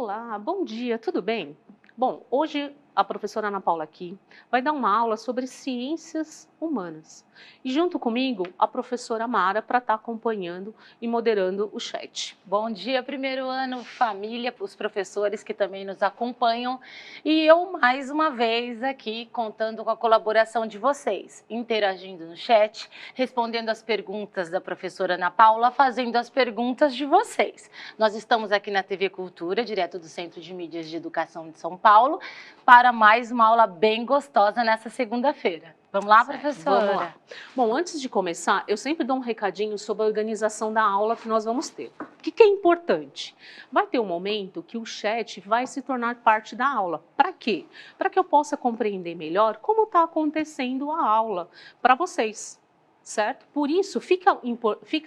Olá, bom dia, tudo bem? Bom, hoje a professora Ana Paula aqui vai dar uma aula sobre ciências humanas. E junto comigo, a professora Mara para estar acompanhando e moderando o chat. Bom dia, primeiro ano, família, os professores que também nos acompanham. E eu, mais uma vez, aqui contando com a colaboração de vocês, interagindo no chat, respondendo as perguntas da professora Ana Paula, fazendo as perguntas de vocês. Nós estamos aqui na TV Cultura, direto do Centro de Mídias de Educação de São Paulo, para mais uma aula bem gostosa nessa segunda-feira. Vamos lá, Certo, professora? vamos lá. Bom, antes de começar, eu sempre dou um recadinho sobre a organização da aula que nós vamos ter. O que é importante? Vai ter um momento que o chat vai se tornar parte da aula. Para quê? Para que eu possa compreender melhor como está acontecendo a aula para vocês, certo? Por isso, fica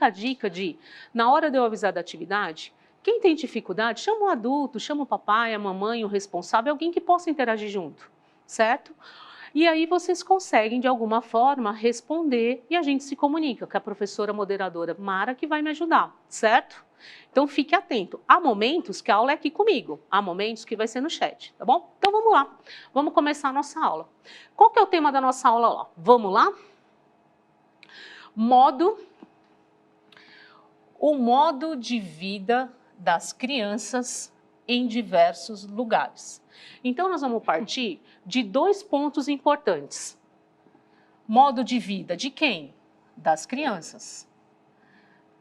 a dica de, na hora de eu avisar da atividade, quem tem dificuldade, chama o adulto, chama o papai, a mamãe, o responsável, alguém que possa interagir junto, certo? E aí vocês conseguem, de alguma forma, responder e a gente se comunica com a professora moderadora Mara, que vai me ajudar, certo? Então fique atento. Há momentos que a aula é aqui comigo, há momentos que vai ser no chat, tá bom? Então vamos lá, vamos começar a nossa aula. Qual que é o tema da nossa aula lá? Vamos lá? O modo de vida das crianças em diversos lugares. Então, nós vamos partir de dois pontos importantes. Modo de vida de quem? Das crianças.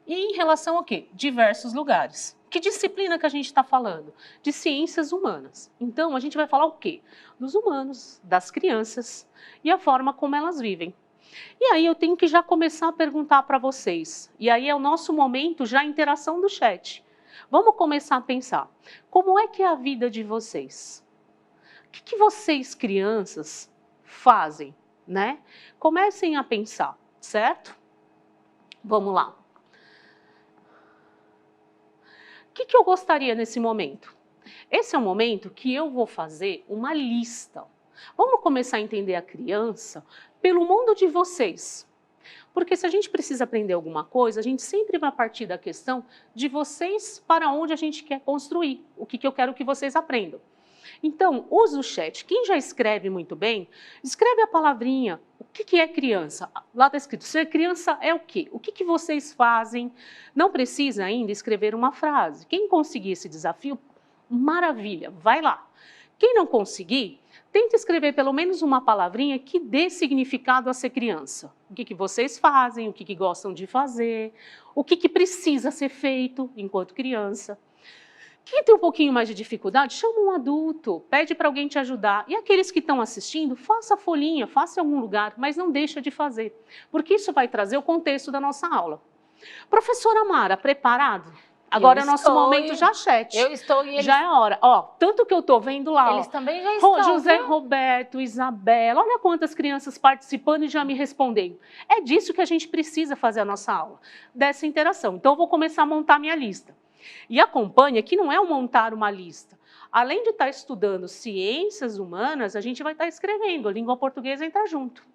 E em relação a quê? Diversos lugares. Que disciplina que a gente está falando? De ciências humanas. Então, a gente vai falar o quê? Dos humanos, das crianças e a forma como elas vivem. E aí eu tenho que já começar a perguntar para vocês. E aí é o nosso momento já a interação do chat. Vamos começar a pensar. Como é que é a vida de vocês? O que vocês, crianças, fazem, né? Comecem a pensar, certo? Vamos lá. O que eu gostaria nesse momento? Esse é o momento que eu vou fazer uma lista. Vamos começar a entender a criança pelo mundo de vocês. Porque se a gente precisa aprender alguma coisa, a gente sempre vai partir da questão de vocês para onde a gente quer construir, o que eu quero que vocês aprendam. Então, use o chat. Quem já escreve muito bem, escreve a palavrinha. O que é criança? Lá está escrito, ser criança é o quê? O que vocês fazem? Não precisa ainda escrever uma frase. Quem conseguir esse desafio, maravilha, vai lá. Quem não conseguir, tenta escrever pelo menos uma palavrinha que dê significado a ser criança. O que vocês fazem, o que gostam de fazer, o que precisa ser feito enquanto criança. Quem tem um pouquinho mais de dificuldade, chama um adulto, pede para alguém te ajudar. E aqueles que estão assistindo, faça a folhinha, faça em algum lugar, mas não deixa de fazer, porque isso vai trazer o contexto da nossa aula. Professora Mara, preparado? Agora é nosso momento já chat. Eu estou e eles... Já é hora. Ó, tanto que eu estou vendo lá. Eles ó, também já estão, José viu? Roberto, Isabela, olha quantas crianças participando e já me respondendo. É disso que a gente precisa fazer a nossa aula, dessa interação. Então eu vou começar a montar minha lista. E acompanha que não é montar uma lista. Além de estar estudando ciências humanas, a gente vai estar escrevendo, a língua portuguesa entra junto.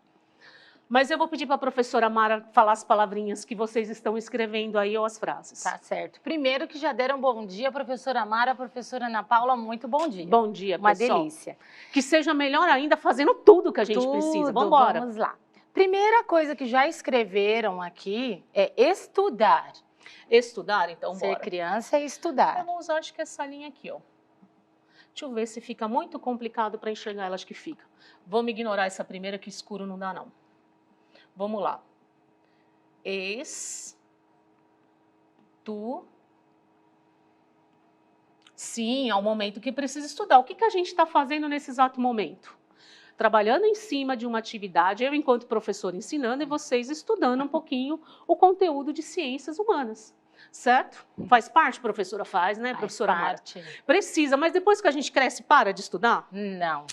Mas eu vou pedir para a professora Mara falar as palavrinhas que vocês estão escrevendo aí ou as frases. Tá certo. Primeiro que já deram bom dia, professora Mara, professora Ana Paula, muito bom dia. Bom dia, uma pessoal. Uma delícia. Que seja melhor ainda fazendo tudo que a gente precisa. Vamos embora. Vamos lá. Primeira coisa que já escreveram aqui é estudar. Estudar, então bora. Ser criança é estudar. Eu vou usar, acho que essa linha aqui, ó. Deixa eu ver se fica muito complicado para enxergar ela, acho que fica. Vamos ignorar essa primeira, que escuro não dá, não. Vamos lá. Sim, é o momento que precisa estudar. O que a gente está fazendo nesse exato momento? Trabalhando em cima de uma atividade, eu enquanto professor ensinando e vocês estudando um pouquinho o conteúdo de ciências humanas. Certo? Faz parte, professora? Faz, né, professora Mara? Precisa, mas depois que a gente cresce, para de estudar? Não.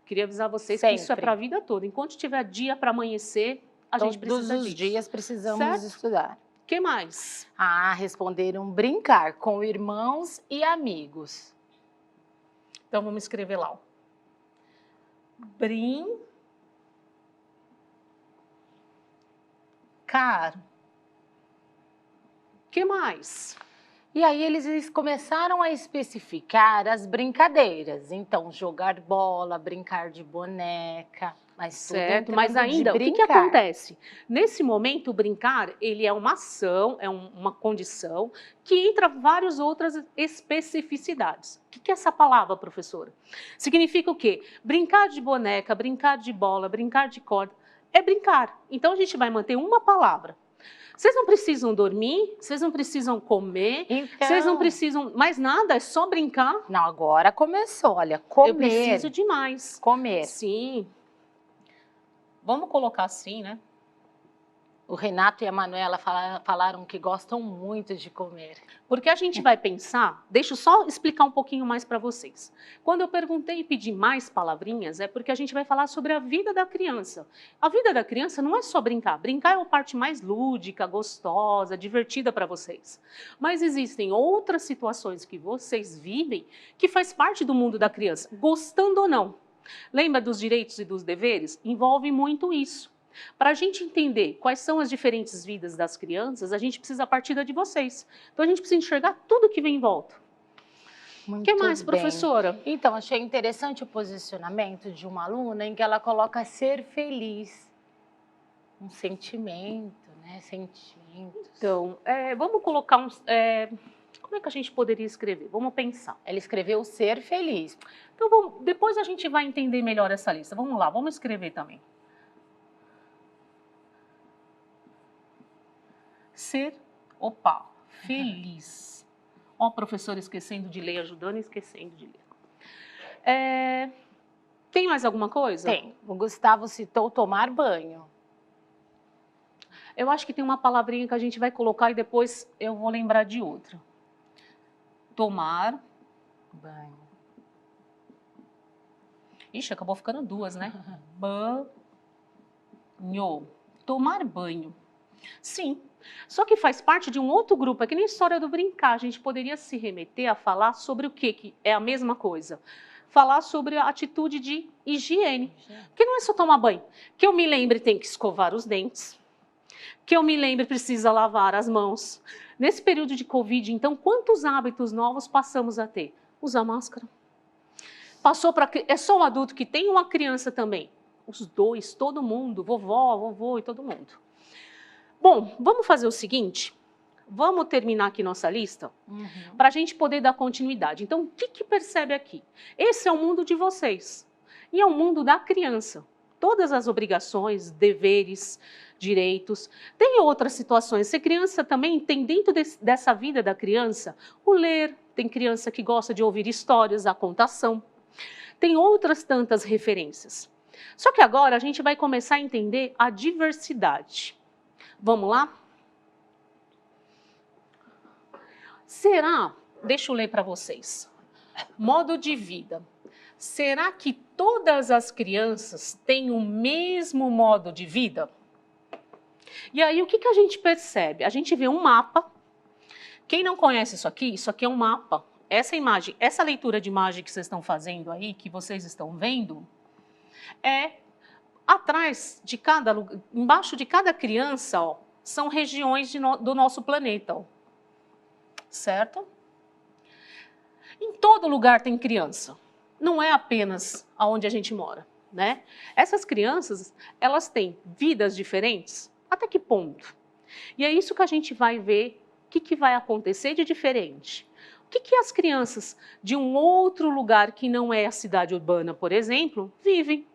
Queria avisar vocês Sempre. que isso é para a vida toda. Enquanto tiver dia para amanhecer, a gente precisa disso. Todos os dias precisamos estudar. O que mais? Responderam brincar com irmãos e amigos. Então, vamos escrever lá. Ó. Brincar. O que mais? E aí eles começaram a especificar as brincadeiras. Então, jogar bola, brincar de boneca, mas tudo Certo, mas entrando de ainda, o que que brincar. acontece? Nesse momento, o brincar, ele é uma ação, uma condição, que entra várias outras especificidades. O que que é essa palavra, professora? Significa o quê? Brincar de boneca, brincar de bola, brincar de corda, é brincar. Então, a gente vai manter uma palavra. Vocês não precisam dormir, vocês não precisam comer, vocês não Então, precisam mais nada, é só brincar. não, agora começou, olha, Eu preciso comer, de mais. comer. Sim. Vamos colocar assim, né? O Renato e a Manuela falaram que gostam muito de comer. Porque a gente vai pensar, deixa eu só explicar um pouquinho mais para vocês. Quando eu perguntei e pedi mais palavrinhas, é porque a gente vai falar sobre a vida da criança. A vida da criança não é só brincar. Brincar é a parte mais lúdica, gostosa, divertida para vocês. Mas existem outras situações que vocês vivem que faz parte do mundo da criança, gostando ou não. Lembra dos direitos e dos deveres? Envolve muito isso. Para a gente entender quais são as diferentes vidas das crianças, a gente precisa partir da de vocês. Então, a gente precisa enxergar tudo que vem em volta. O que mais, Muito bem. professora? Então, achei interessante o posicionamento de uma aluna em que ela coloca ser feliz. Um sentimento, né? Sentimentos. Então, vamos colocar uns... como é que a gente poderia escrever? Vamos pensar. Ela escreveu ser feliz. Então, depois a gente vai entender melhor essa lista. Vamos lá, vamos escrever também. Ser, feliz. Ó, a professora esquecendo de ler, ajudando e esquecendo de ler. Tem mais alguma coisa? Tem. O Gustavo citou tomar banho. Eu acho que tem uma palavrinha que a gente vai colocar e depois eu vou lembrar de outra. Tomar Banho. Ixi, acabou ficando duas, né? Banho. Tomar banho. Sim. Só que faz parte de um outro grupo. É que nem a história do brincar. A gente poderia se remeter a falar sobre o quê? Que é a mesma coisa. Falar sobre a atitude de higiene. Porque não é só tomar banho. Que eu me lembre, tem que escovar os dentes. Que eu me lembre, precisa lavar as mãos. Nesse período de Covid, então, quantos hábitos novos passamos a ter? Usar máscara. Passou para... É só um adulto que tem uma criança também. Os dois, todo mundo, vovó, vovô e todo mundo. Bom, vamos fazer o seguinte, vamos terminar aqui nossa lista, para a gente poder dar continuidade. Então, o que percebe aqui? Esse é o mundo de vocês, e é o mundo da criança. Todas as obrigações, deveres, direitos. Tem outras situações, se criança também tem dentro dessa vida da criança, o ler, tem criança que gosta de ouvir histórias, a contação. Tem outras tantas referências. Só que agora a gente vai começar a entender a diversidade. Vamos lá? Será, deixa eu ler para vocês, modo de vida. Será que todas as crianças têm o mesmo modo de vida? E aí o que a gente percebe? A gente vê um mapa. Quem não conhece isso aqui é um mapa. Essa imagem, essa leitura de imagem que vocês estão fazendo aí, que vocês estão vendo, atrás de embaixo de cada criança, ó, são regiões do nosso planeta, ó. Certo? Em todo lugar tem criança, não é apenas aonde a gente mora, né? Essas crianças, elas têm vidas diferentes, até que ponto? E é isso que a gente vai ver, o que vai acontecer de diferente. O que as crianças de um outro lugar que não é a cidade urbana, por exemplo, vivem?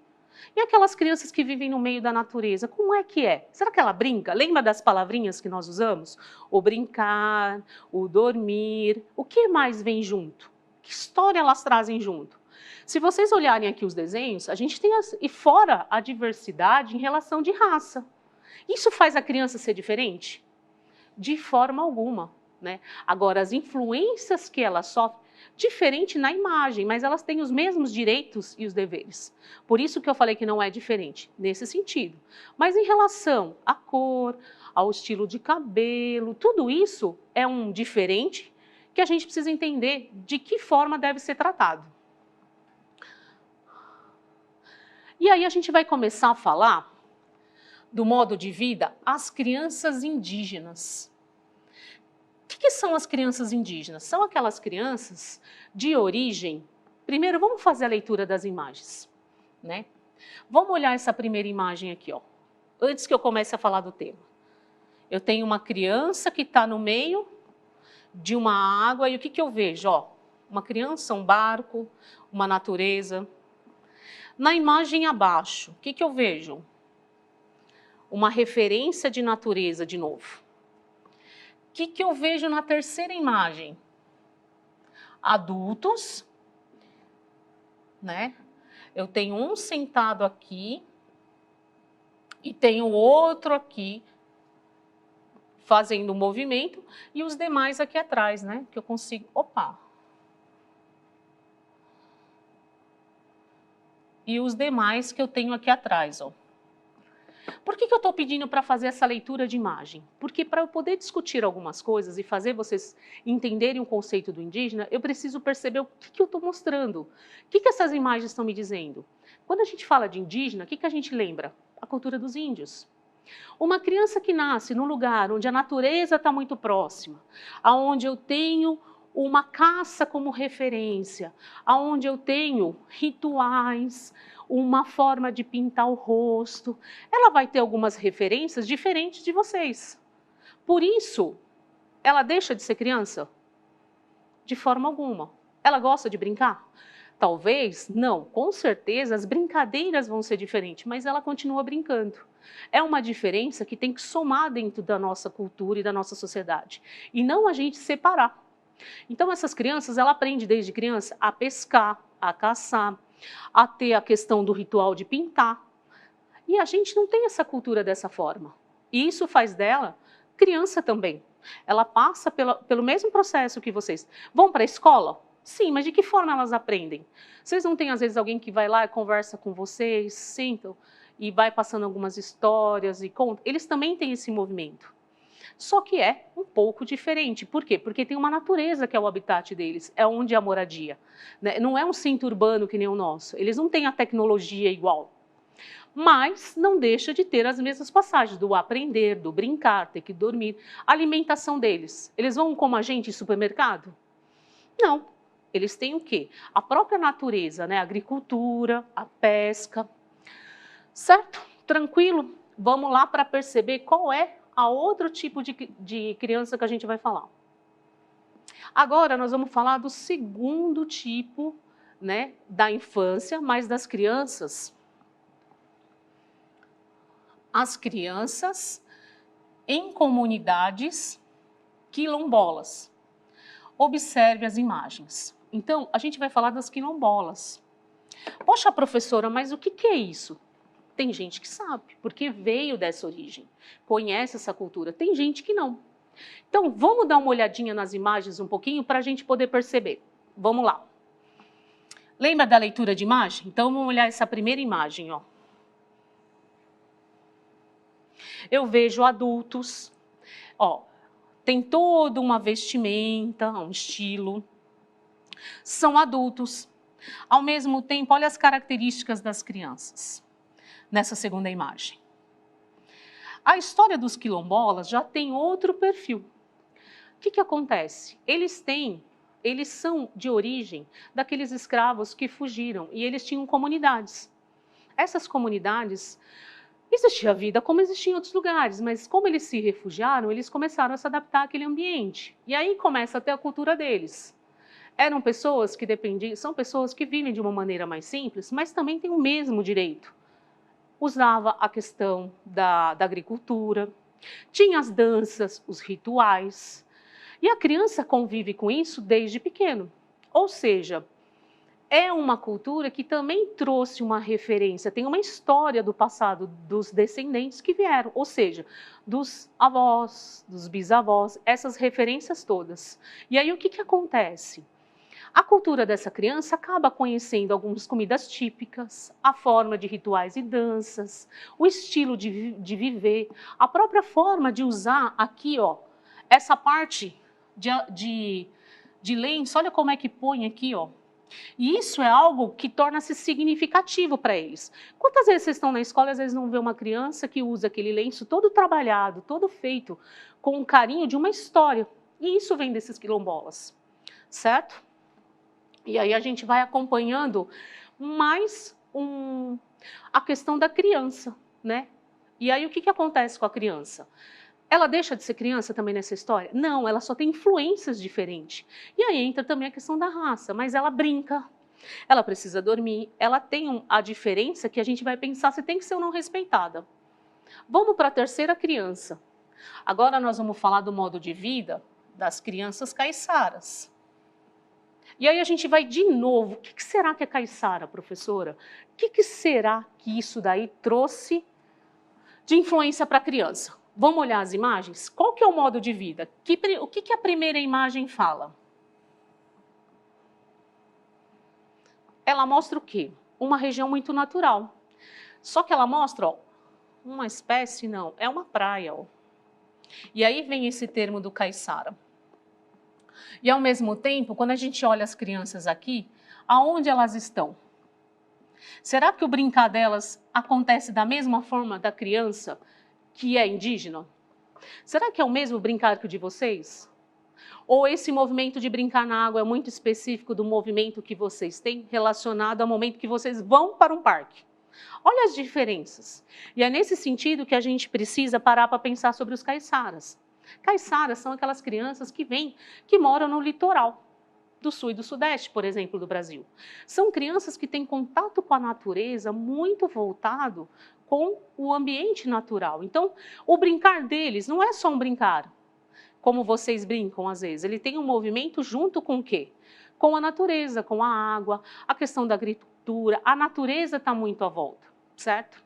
E aquelas crianças que vivem no meio da natureza, como é que é? Será que ela brinca? Lembra das palavrinhas que nós usamos? O brincar, o dormir, o que mais vem junto? Que história elas trazem junto? Se vocês olharem aqui os desenhos, a gente tem, e fora a diversidade em relação de raça. Isso faz a criança ser diferente? De forma alguma, né? Agora, as influências que ela sofre, diferente na imagem, mas elas têm os mesmos direitos e os deveres. Por isso que eu falei que não é diferente, nesse sentido. Mas em relação à cor, ao estilo de cabelo, tudo isso é um diferente que a gente precisa entender de que forma deve ser tratado. E aí a gente vai começar a falar do modo de vida as crianças indígenas. que são as crianças indígenas? São aquelas crianças de origem... Primeiro, vamos fazer a leitura das imagens, né? Vamos olhar essa primeira imagem aqui, ó, antes que eu comece a falar do tema. Eu tenho uma criança que está no meio de uma água e o que eu vejo? Ó, uma criança, um barco, uma natureza. Na imagem abaixo, o que eu vejo? Uma referência de natureza de novo. O que eu vejo na terceira imagem? Adultos, né? Eu tenho um sentado aqui e tenho outro aqui fazendo um movimento e os demais aqui atrás, né? Que eu consigo... Opa! E os demais que eu tenho aqui atrás, ó. Por que eu estou pedindo para fazer essa leitura de imagem? Porque para eu poder discutir algumas coisas e fazer vocês entenderem o conceito do indígena, eu preciso perceber o que eu estou mostrando. O que essas imagens estão me dizendo? Quando a gente fala de indígena, o que a gente lembra? A cultura dos índios. Uma criança que nasce num lugar onde a natureza está muito próxima, onde eu tenho uma caça como referência, onde eu tenho rituais, uma forma de pintar o rosto, ela vai ter algumas referências diferentes de vocês. Por isso, ela deixa de ser criança? De forma alguma. Ela gosta de brincar? Talvez, não. Com certeza, as brincadeiras vão ser diferentes, mas ela continua brincando. É uma diferença que tem que somar dentro da nossa cultura e da nossa sociedade, e não a gente separar. Então, essas crianças, ela aprende desde criança a pescar, a caçar, a ter a questão do ritual de pintar. E a gente não tem essa cultura dessa forma. E isso faz dela criança também. Ela passa pelo mesmo processo que vocês. Vão para a escola? Sim, mas de que forma elas aprendem? Vocês não têm, às vezes, alguém que vai lá e conversa com vocês, sentam e vai passando algumas histórias e conta? Eles também têm esse movimento. Só que é um pouco diferente. Por quê? Porque tem uma natureza que é o habitat deles, é onde é a moradia, né? Não é um centro urbano que nem o nosso. Eles não têm a tecnologia igual. Mas não deixa de ter as mesmas passagens do aprender, do brincar, ter que dormir. A alimentação deles. Eles vão como a gente em supermercado? Não. Eles têm o quê? A própria natureza, né? A agricultura, a pesca. Certo? Tranquilo? Vamos lá para perceber qual é a outro tipo de criança que a gente vai falar. Agora nós vamos falar do segundo tipo, né, da infância, mas das crianças. As crianças em comunidades quilombolas. Observe as imagens. Então, a gente vai falar das quilombolas. Poxa, professora, mas o que é isso? Tem gente que sabe, porque veio dessa origem, conhece essa cultura. Tem gente que não. Então, vamos dar uma olhadinha nas imagens um pouquinho para a gente poder perceber. Vamos lá. Lembra da leitura de imagem? Então, vamos olhar essa primeira imagem, ó. Eu vejo adultos, ó, tem toda uma vestimenta, um estilo. São adultos. Ao mesmo tempo, olha as características das crianças. Nessa segunda imagem. A história dos quilombolas já tem outro perfil. O que acontece? Eles são de origem daqueles escravos que fugiram e eles tinham comunidades. Essas comunidades, existia vida como existia em outros lugares, mas como eles se refugiaram, eles começaram a se adaptar àquele ambiente. E aí começa a ter a cultura deles. Eram pessoas que são pessoas que vivem de uma maneira mais simples, mas também têm o mesmo direito. Usava a questão da agricultura, tinha as danças, os rituais, e a criança convive com isso desde pequeno. Ou seja, é uma cultura que também trouxe uma referência, tem uma história do passado dos descendentes que vieram, ou seja, dos avós, dos bisavós, essas referências todas. E aí o que acontece? A cultura dessa criança acaba conhecendo algumas comidas típicas, a forma de rituais e danças, o estilo de viver, a própria forma de usar aqui, ó, essa parte de lenço, olha como é que põe aqui, ó. E isso é algo que torna-se significativo para eles. Quantas vezes vocês estão na escola e às vezes não vê uma criança que usa aquele lenço todo trabalhado, todo feito com o carinho de uma história? E isso vem desses quilombolas, certo? E aí a gente vai acompanhando mais a questão da criança, né? E aí o que acontece com a criança? Ela deixa de ser criança também nessa história? Não, ela só tem influências diferentes. E aí entra também a questão da raça, mas ela brinca, ela precisa dormir, ela tem a diferença que a gente vai pensar se tem que ser ou não respeitada. Vamos para a terceira criança. Agora nós vamos falar do modo de vida das crianças caiçaras. E aí a gente vai de novo, o que será que é caiçara, professora? O que será que isso daí trouxe de influência para a criança? Vamos olhar as imagens? Qual que é o modo de vida? O que a primeira imagem fala? Ela mostra o quê? Uma região muito natural. Só que ela mostra, ó, uma espécie, não, é uma praia, ó. E aí vem esse termo do caiçara. E ao mesmo tempo, quando a gente olha as crianças aqui, aonde elas estão? Será que o brincar delas acontece da mesma forma da criança que é indígena? Será que é o mesmo brincar que o de vocês? Ou esse movimento de brincar na água é muito específico do movimento que vocês têm relacionado ao momento que vocês vão para um parque? Olha as diferenças. E é nesse sentido que a gente precisa parar para pensar sobre os caiçaras. Caiçaras são aquelas crianças que moram no litoral do sul e do sudeste, por exemplo, do Brasil. São crianças que têm contato com a natureza muito voltado com o ambiente natural. Então, o brincar deles não é só um brincar, como vocês brincam às vezes. Ele tem um movimento junto com o quê? Com a natureza, com a água, a questão da agricultura. A natureza está muito à volta, certo?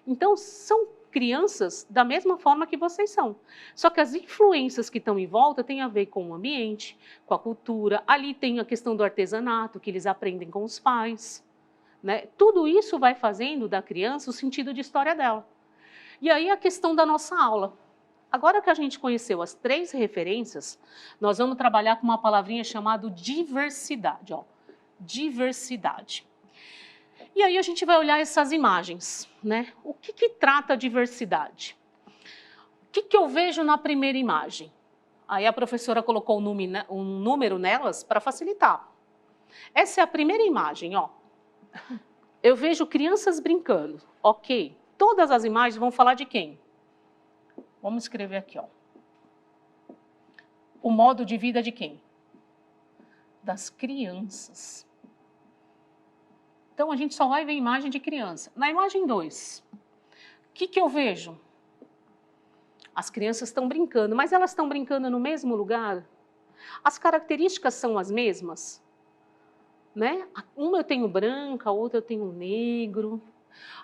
Então, são crianças da mesma forma que vocês são. Só que as influências que estão em volta têm a ver com o ambiente, com a cultura. Ali tem a questão do artesanato, que eles aprendem com os pais, né? Tudo isso vai fazendo da criança o sentido de história dela. E aí a questão da nossa aula. Agora que a gente conheceu as 3 referências, nós vamos trabalhar com uma palavrinha chamada diversidade. Ó. Diversidade. E aí a gente vai olhar essas imagens, né? O que trata a diversidade? O que eu vejo na primeira imagem? Aí a professora colocou um número nelas para facilitar. Essa é a primeira imagem, ó. Eu vejo crianças brincando, ok. Todas as imagens vão falar de quem? Vamos escrever aqui, ó. O modo de vida de quem? Das crianças. Então, a gente só vai ver imagem de criança. Na imagem 2, o que eu vejo? As crianças estão brincando, mas elas estão brincando no mesmo lugar? As características são as mesmas? Né? Uma eu tenho branca, a outra eu tenho negro.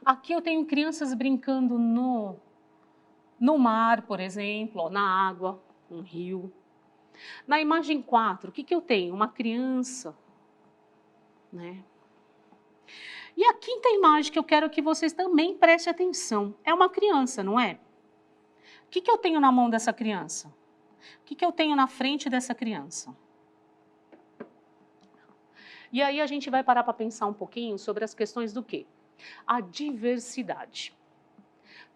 Aqui eu tenho crianças brincando no mar, por exemplo, ó, na água, um rio. Na imagem 4, o que eu tenho? Uma criança, né? E a quinta imagem que eu quero que vocês também prestem atenção, é uma criança, não é? O que eu tenho na mão dessa criança? O que eu tenho na frente dessa criança? E aí a gente vai parar para pensar um pouquinho sobre as questões do quê? A diversidade.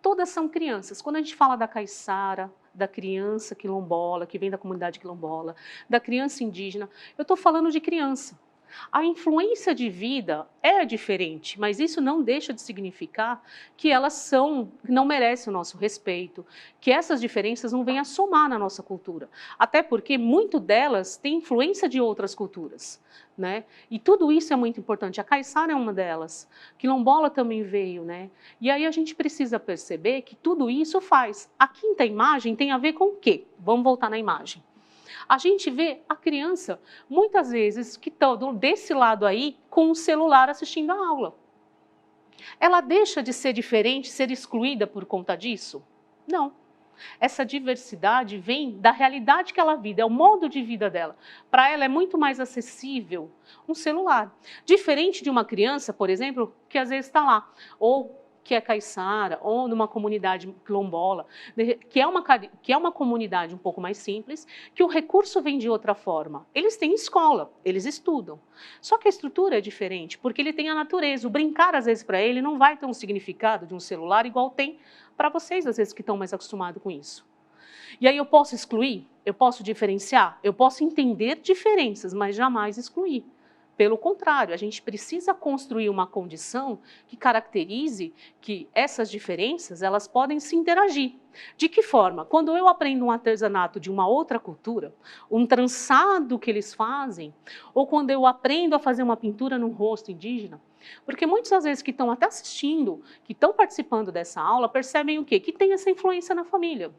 Todas são crianças. Quando a gente fala da caiçara, da criança quilombola, que vem da comunidade quilombola, da criança indígena, eu estou falando de criança. A influência de vida é diferente, mas isso não deixa de significar que elas não merecem o nosso respeito, que essas diferenças não vêm a somar na nossa cultura. Até porque muito delas têm influência de outras culturas, né? E tudo isso é muito importante. A caiçara é uma delas, quilombola também veio, né? E aí a gente precisa perceber que tudo isso faz. A quinta imagem tem a ver com o quê? Vamos voltar na imagem. A gente vê a criança, muitas vezes, que está desse lado aí, com o celular assistindo a aula. Ela deixa de ser diferente, ser excluída por conta disso? Não. Essa diversidade vem da realidade que ela vive, é o modo de vida dela. Para ela é muito mais acessível um celular. Diferente de uma criança, por exemplo, que às vezes está lá, ou que é caiçara, ou numa comunidade quilombola, que é uma comunidade um pouco mais simples, que o recurso vem de outra forma. Eles têm escola, eles estudam. Só que a estrutura é diferente, porque ele tem a natureza. O brincar, às vezes, para ele, não vai ter um significado de um celular igual tem para vocês, às vezes, que estão mais acostumados com isso. E aí eu posso excluir? Eu posso diferenciar? Eu posso entender diferenças, mas jamais excluir. Pelo contrário, a gente precisa construir uma condição que caracterize que essas diferenças elas podem se interagir. De que forma? Quando eu aprendo um artesanato de uma outra cultura, um trançado que eles fazem, ou quando eu aprendo a fazer uma pintura num rosto indígena, porque muitas das vezes que estão até assistindo, que estão participando dessa aula, percebem o quê? Que tem essa influência na família.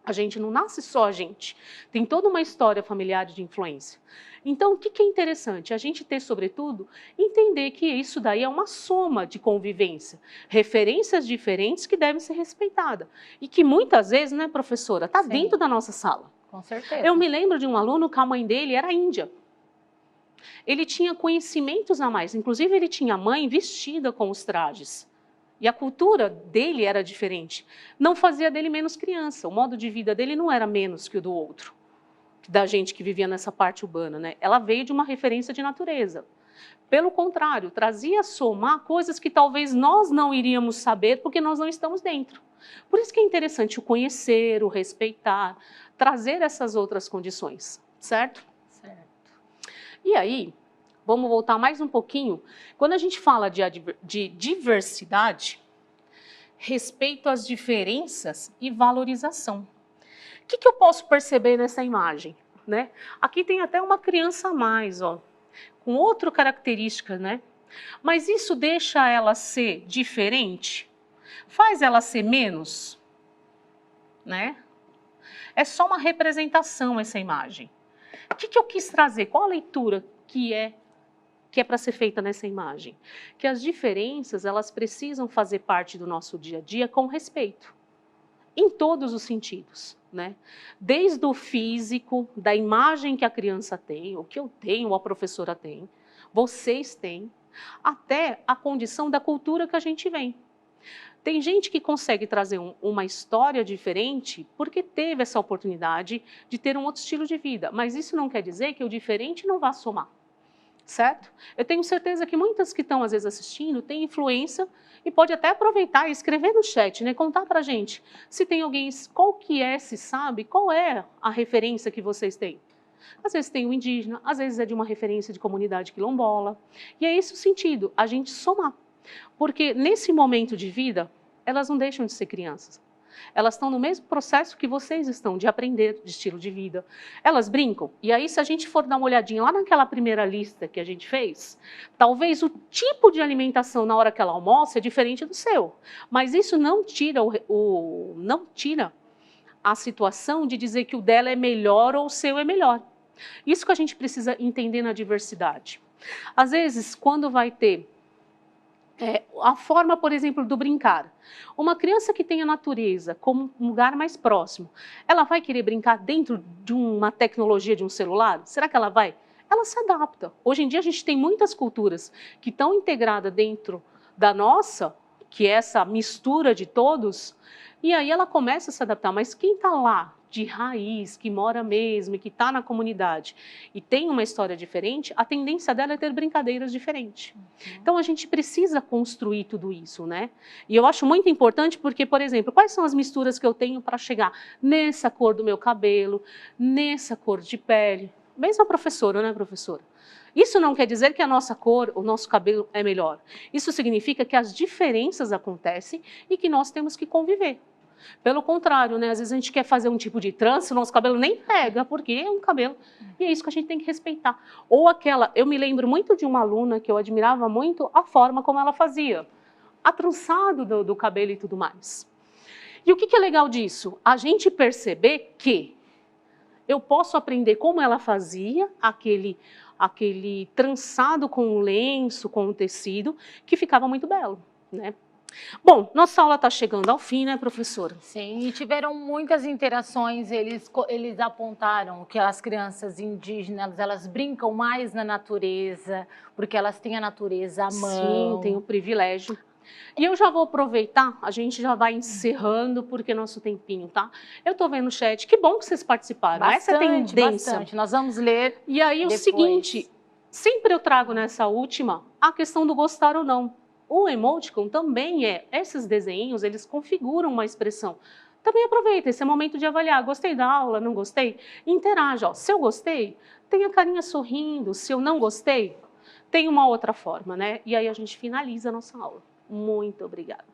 A gente não nasce só a gente, tem toda uma história familiar de influência. Então, o que é interessante? A gente ter, sobretudo, entender que isso daí é uma soma de convivência, referências diferentes que devem ser respeitadas. E que muitas vezes, né, professora, está dentro da nossa sala. Com certeza. Eu me lembro de um aluno que a mãe dele era índia. Ele tinha conhecimentos a mais, inclusive ele tinha a mãe vestida com os trajes. E a cultura dele era diferente. Não fazia dele menos criança. O modo de vida dele não era menos que o do outro, da gente que vivia nessa parte urbana, né? Ela veio de uma referência de natureza. Pelo contrário, trazia a somar coisas que talvez nós não iríamos saber porque nós não estamos dentro. Por isso que é interessante o conhecer, o respeitar, trazer essas outras condições, certo? Certo. E aí, vamos voltar mais um pouquinho. Quando a gente fala de diversidade, respeito às diferenças e valorização. O que eu posso perceber nessa imagem? Né? Aqui tem até uma criança a mais, ó, com outra característica, né? Mas isso deixa ela ser diferente? Faz ela ser menos? Né? É só uma representação essa imagem. O que eu quis trazer? Qual a leitura que é para ser feita nessa imagem? Que as diferenças, elas precisam fazer parte do nosso dia a dia com respeito, em todos os sentidos, né? Desde o físico, da imagem que a criança tem, o que eu tenho, ou a professora tem, vocês têm, até a condição da cultura que a gente vem. Tem gente que consegue trazer uma história diferente porque teve essa oportunidade de ter um outro estilo de vida, mas isso não quer dizer que o diferente não vá somar. Certo? Eu tenho certeza que muitas que estão às vezes assistindo têm influência e pode até aproveitar e escrever no chat, né? Contar pra gente se tem alguém, qual que é, se sabe, qual é a referência que vocês têm. Às vezes tem um indígena, às vezes é de uma referência de comunidade quilombola. E é esse o sentido, a gente somar. Porque nesse momento de vida, elas não deixam de ser crianças. Elas estão no mesmo processo que vocês estão, de aprender de estilo de vida. Elas brincam. E aí, se a gente for dar uma olhadinha lá naquela primeira lista que a gente fez, talvez o tipo de alimentação na hora que ela almoça é diferente do seu. Mas isso não tira, não tira a situação de dizer que o dela é melhor ou o seu é melhor. Isso que a gente precisa entender na diversidade. Às vezes, quando vai ter a forma, por exemplo, do brincar. Uma criança que tem a natureza como um lugar mais próximo, ela vai querer brincar dentro de uma tecnologia de um celular? Será que ela vai? Ela se adapta. Hoje em dia a gente tem muitas culturas que estão integradas dentro da nossa, que é essa mistura de todos, e aí ela começa a se adaptar. Mas quem está lá, de raiz, que mora mesmo, e que está na comunidade, e tem uma história diferente, a tendência dela é ter brincadeiras diferentes. Então, a gente precisa construir tudo isso, né? E eu acho muito importante porque, por exemplo, quais são as misturas que eu tenho para chegar nessa cor do meu cabelo, nessa cor de pele? Mesmo a professora, né, professora? Isso não quer dizer que a nossa cor, o nosso cabelo é melhor. Isso significa que as diferenças acontecem e que nós temos que conviver. Pelo contrário, né? Às vezes a gente quer fazer um tipo de trança, o nosso cabelo nem pega, porque é um cabelo. E é isso que a gente tem que respeitar. Ou aquela, eu me lembro muito de uma aluna que eu admirava muito a forma como ela fazia. A trançado do cabelo e tudo mais. E o que é legal disso? A gente perceber que eu posso aprender como ela fazia aquele trançado com o lenço, com o tecido, que ficava muito belo, né? Bom, nossa aula está chegando ao fim, né, professora? Sim, e tiveram muitas interações, eles apontaram que as crianças indígenas, elas brincam mais na natureza, porque elas têm a natureza à mão. Sim, tem o privilégio. E eu já vou aproveitar, a gente já vai encerrando, porque nosso tempinho, tá? Eu tô vendo o chat, que bom que vocês participaram, essa é a tendência. Bastante, nós vamos ler. E aí depois. O seguinte, sempre eu trago nessa última a questão do gostar ou não. O emoticon também esses desenhos, eles configuram uma expressão Também aproveita esse momento de avaliar, gostei da aula, não gostei? Interaja, ó. Se eu gostei, tenha a carinha sorrindo, se eu não gostei, tem uma outra forma, né? E aí a gente finaliza a nossa aula. Muito obrigada.